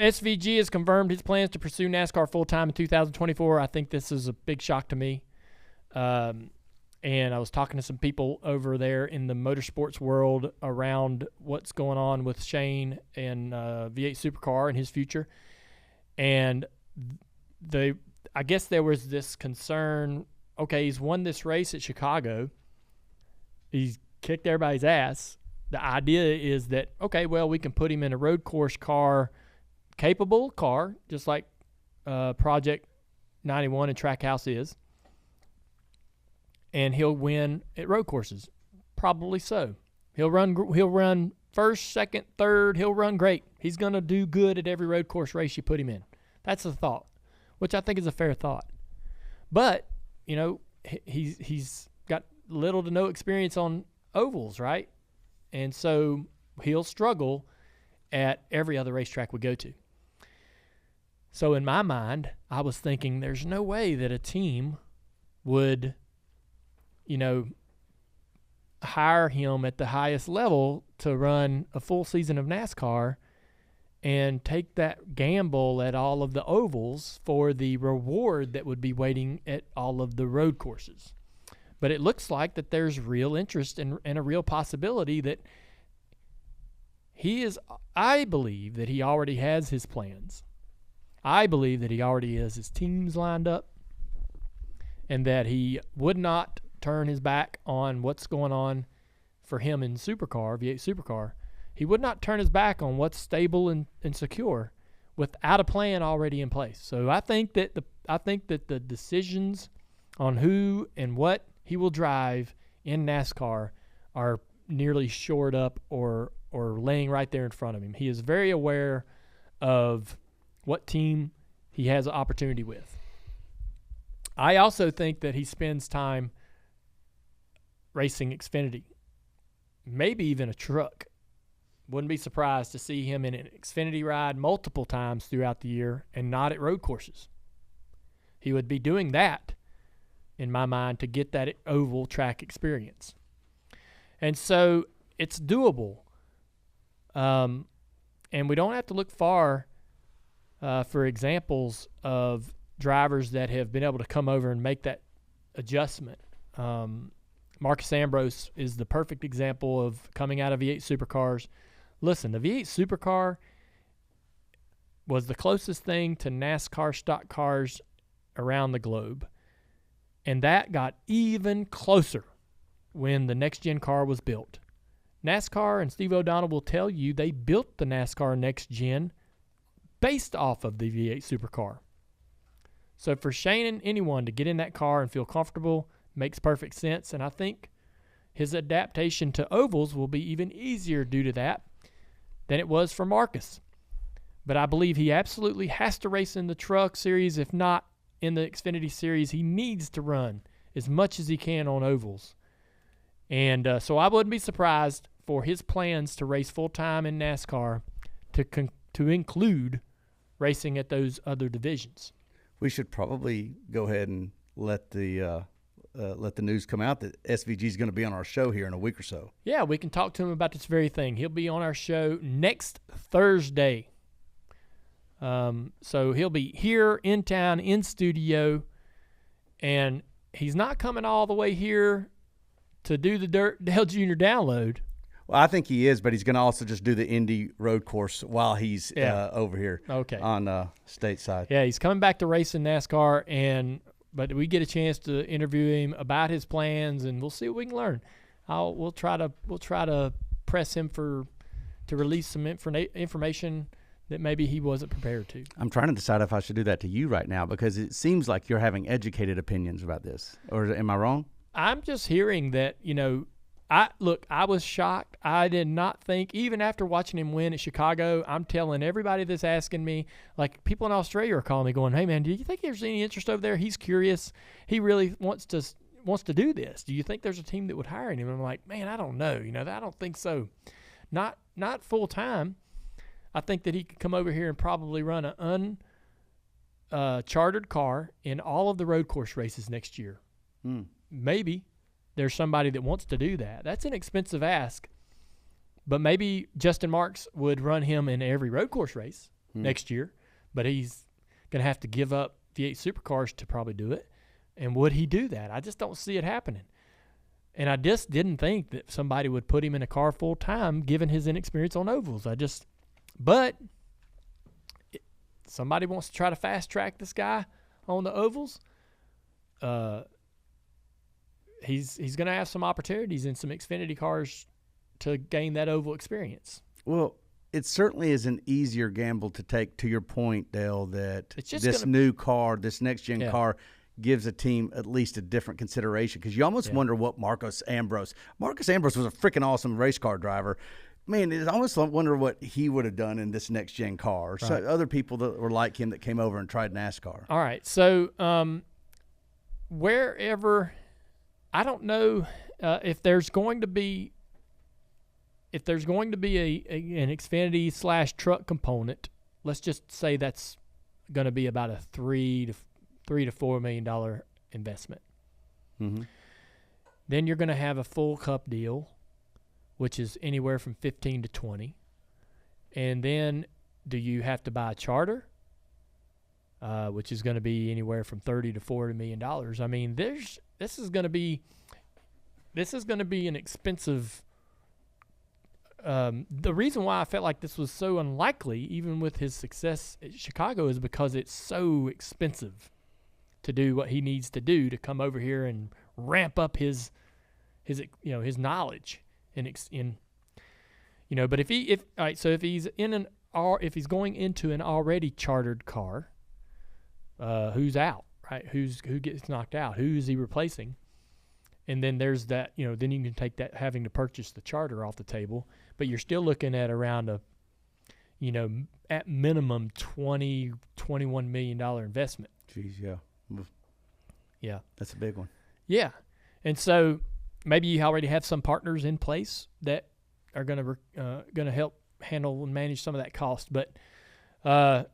SVG has confirmed his plans to pursue NASCAR full-time in 2024. I think this is a big shock to me. And I was talking to some people over there in the motorsports world around what's going on with Shane and V8 Supercar and his future. And I guess there was this concern, okay, he's won this race at Chicago. He's kicked everybody's ass. The idea is that, okay, well, we can put him in a road course car, capable car, just like Project 91 and Trackhouse is. And he'll win at road courses. Probably so. He'll run first, second, third. He'll run great. He's going to do good at every road course race you put him in. That's the thought, which I think is a fair thought. But, you know, he's got little to no experience on ovals, right? And so he'll struggle at every other racetrack we go to. So in my mind, I was thinking there's no way that a team would, you know, hire him at the highest level to run a full season of NASCAR and take that gamble at all of the ovals for the reward that would be waiting at all of the road courses. But it looks like that there's real interest and a real possibility that I believe that he already has his plans. I believe that he already has his teams lined up and that he would not turn his back on what's going on for him in Supercar, V8 Supercar. He would not turn his back on what's stable and secure without a plan already in place. So I think that the decisions on who and what he will drive in NASCAR are nearly shored up or laying right there in front of him. He is very aware of what team he has an opportunity with. I also think that he spends time racing Xfinity, maybe even a truck. Wouldn't be surprised to see him in an Xfinity ride multiple times throughout the year and not at road courses. He would be doing that, in my mind, to get that oval track experience. And so it's doable. And we don't have to look far for examples of drivers that have been able to come over and make that adjustment. Marcus Ambrose is the perfect example of coming out of V8 Supercars. Listen, the V8 Supercar was the closest thing to NASCAR stock cars around the globe. And that got even closer when the next-gen car was built. NASCAR and Steve O'Donnell will tell you they built the NASCAR next-gen based off of the V8 Supercar. So for Shane and anyone to get in that car and feel comfortable makes perfect sense, and I think his adaptation to ovals will be even easier due to that than it was for Marcus. But I believe he absolutely has to race in the Truck Series. If not in the Xfinity Series, he needs to run as much as he can on ovals. And so I wouldn't be surprised for his plans to race full-time in NASCAR to include racing at those other divisions. We should probably go ahead and let the news come out that SVG is going to be on our show here in a week or so. Yeah, we can talk to him about this very thing. He'll be on our show next Thursday. So he'll be here in town, in studio, and he's not coming all the way here to do the Dale Jr. download. Well, I think he is, but he's going to also just do the Indy road course while he's over here on stateside. Yeah, he's coming back to racing NASCAR, but we get a chance to interview him about his plans, and we'll see what we can learn. We'll try to press him to release some information that maybe he wasn't prepared to. I'm trying to decide if I should do that to you right now because it seems like you're having educated opinions about this. Or am I wrong? I'm just hearing that, I was shocked. I did not think, even after watching him win at Chicago, I'm telling everybody that's asking me, like people in Australia are calling me going, hey, man, do you think there's any interest over there? He's curious. He really wants to do this. Do you think there's a team that would hire him? And I'm like, man, I don't know. I don't think so. Not full time. I think that he could come over here and probably run an unchartered car in all of the road course races next year. Maybe there's somebody that wants to do that. That's an expensive ask. But maybe Justin Marks would run him in every road course race. next year, but he's going to have to give up V8 supercars to probably do it. And would he do that? I just don't see it happening. And I just didn't think that somebody would put him in a car full time, given his inexperience on ovals. But somebody wants to try to fast track this guy on the ovals. He's going to have some opportunities in some Xfinity cars to gain that oval experience. Well, it certainly is an easier gamble to take, to your point, Dale, that this next gen car gives a team at least a different consideration, because you almost wonder what Marcos Ambrose was a freaking awesome race car driver. Man, I almost wonder what he would have done in this next gen car. Right. So other people that were like him that came over and tried NASCAR. All right, so wherever, I don't know if there's going to be an Xfinity / truck component. Let's just say that's going to be about a $3 to $4 million investment. Mm-hmm. Then you're going to have a full cup deal, which is anywhere from 15 to 20. And then do you have to buy a charter, which is going to be anywhere from $30 to $40 million? I mean, this is going to be an expensive. The reason why I felt like this was so unlikely, even with his success at Chicago, is because it's so expensive to do what he needs to do to come over here and ramp up his knowledge but if he's if he's going into an already chartered car, who's out, right? Who gets knocked out? Who is he replacing? And then there's that, then you can take that having to purchase the charter off the table, but you're still looking at around at minimum $21 million investment. Jeez, yeah. Yeah. That's a big one. Yeah. And so maybe you already have some partners in place that are going to help handle and manage some of that cost. But I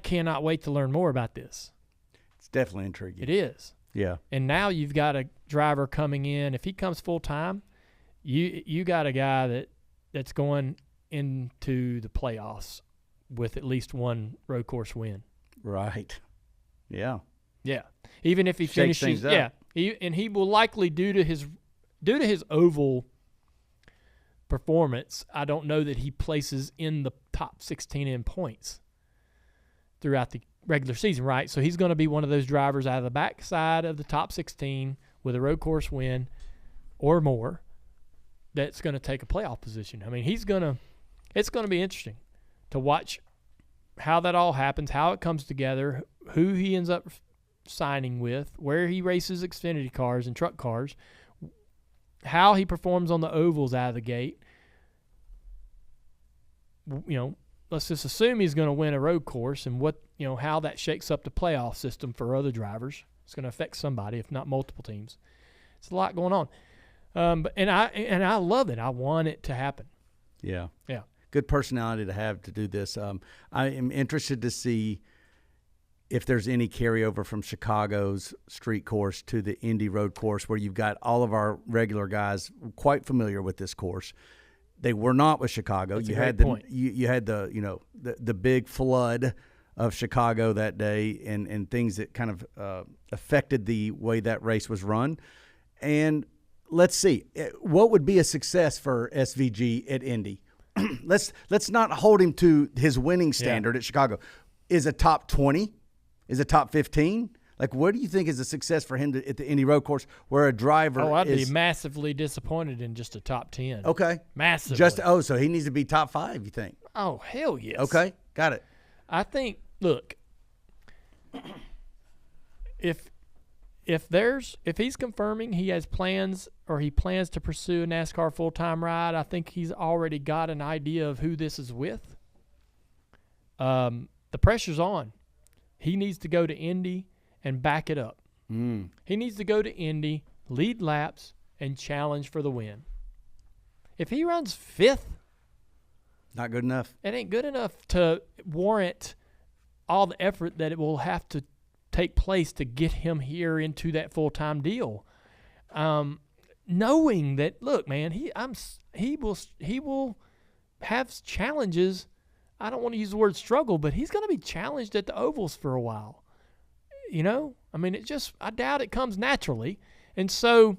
cannot wait to learn more about this. It's definitely intriguing. It is. Yeah. And now you've got a driver coming in. If he comes full time, you got a guy that's going into the playoffs with at least one road course win. Right. Yeah. Yeah. Even if he finishes, and he will likely due to his oval performance, I don't know that he places in the top 16 in points throughout the regular season, right? So he's going to be one of those drivers out of the backside of the top 16 with a road course win or more that's going to take a playoff position. I mean, it's going to be interesting to watch how that all happens, how it comes together, who he ends up signing with, where he races Xfinity cars and truck cars, how he performs on the ovals out of the gate. Let's just assume he's going to win a road course, and how that shakes up the playoff system for other drivers. It's going to affect somebody, if not multiple teams. It's a lot going on. I love it. I want it to happen. Yeah. Yeah. Good personality to have to do this. I am interested to see if there's any carryover from Chicago's street course to the Indy road course, where you've got all of our regular guys quite familiar with this course. They were not with Chicago. That's you a great had point. You had the big flood of Chicago that day, and things that kind of affected the way that race was run. And let's see, what would be a success for SVG at Indy? Let's not hold him to his winning standard at Chicago. Is a top 20? Is a top 15? Like, what do you think is a success for him at the Indy road course where a driver I'd be massively disappointed in just a top 10. Okay. Massively. So he needs to be top 5, you think? Oh, hell yes. Okay, got it. I think, look, if he's confirming he has plans or he plans to pursue a NASCAR full-time ride, I think he's already got an idea of who this is with. The pressure's on. He needs to go to Indy and back it up. He needs to go to Indy, lead laps, and challenge for the win. If he runs 5th, not good enough. It ain't good enough to warrant all the effort that it will have to take place to get him here into that full-time deal. Knowing that, look, man, he will have challenges I don't want to use the word struggle, but he's going to be challenged at the ovals for a while. You know, I mean, I doubt it comes naturally. And so,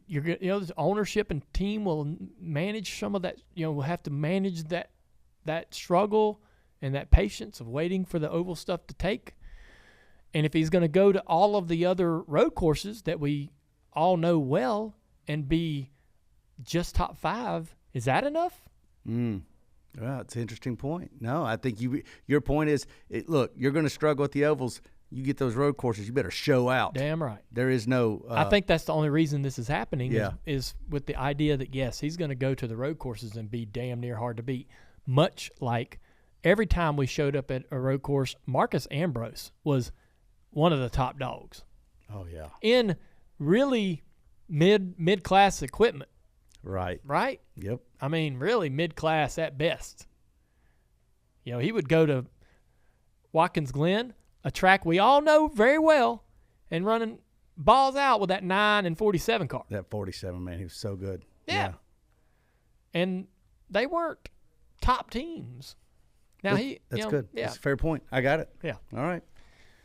the ownership and team will manage some of that, will have to manage that struggle and that patience of waiting for the oval stuff to take. And if he's going to go to all of the other road courses that we all know well and be just top 5, is that enough? Well, it's an interesting point. No, I think your point is, look, you're going to struggle at the ovals. You get those road courses, you better show out. Damn right. There is no I think that's the only reason this is happening Yeah. is with the idea that, yes, he's going to go to the road courses and be damn near hard to beat, much like every time we showed up at a road course, Marcus Ambrose was one of the top dogs. Oh, yeah. In really mid-class equipment. Right. Right? Yep. I mean, really mid-class at best. He would go to Watkins Glen, a track we all know very well, and running balls out with that 9 and 47 car. That 47, man, he was so good. Yeah. And they weren't top teams. Now That's good. Yeah. That's a fair point. I got it. Yeah. All right.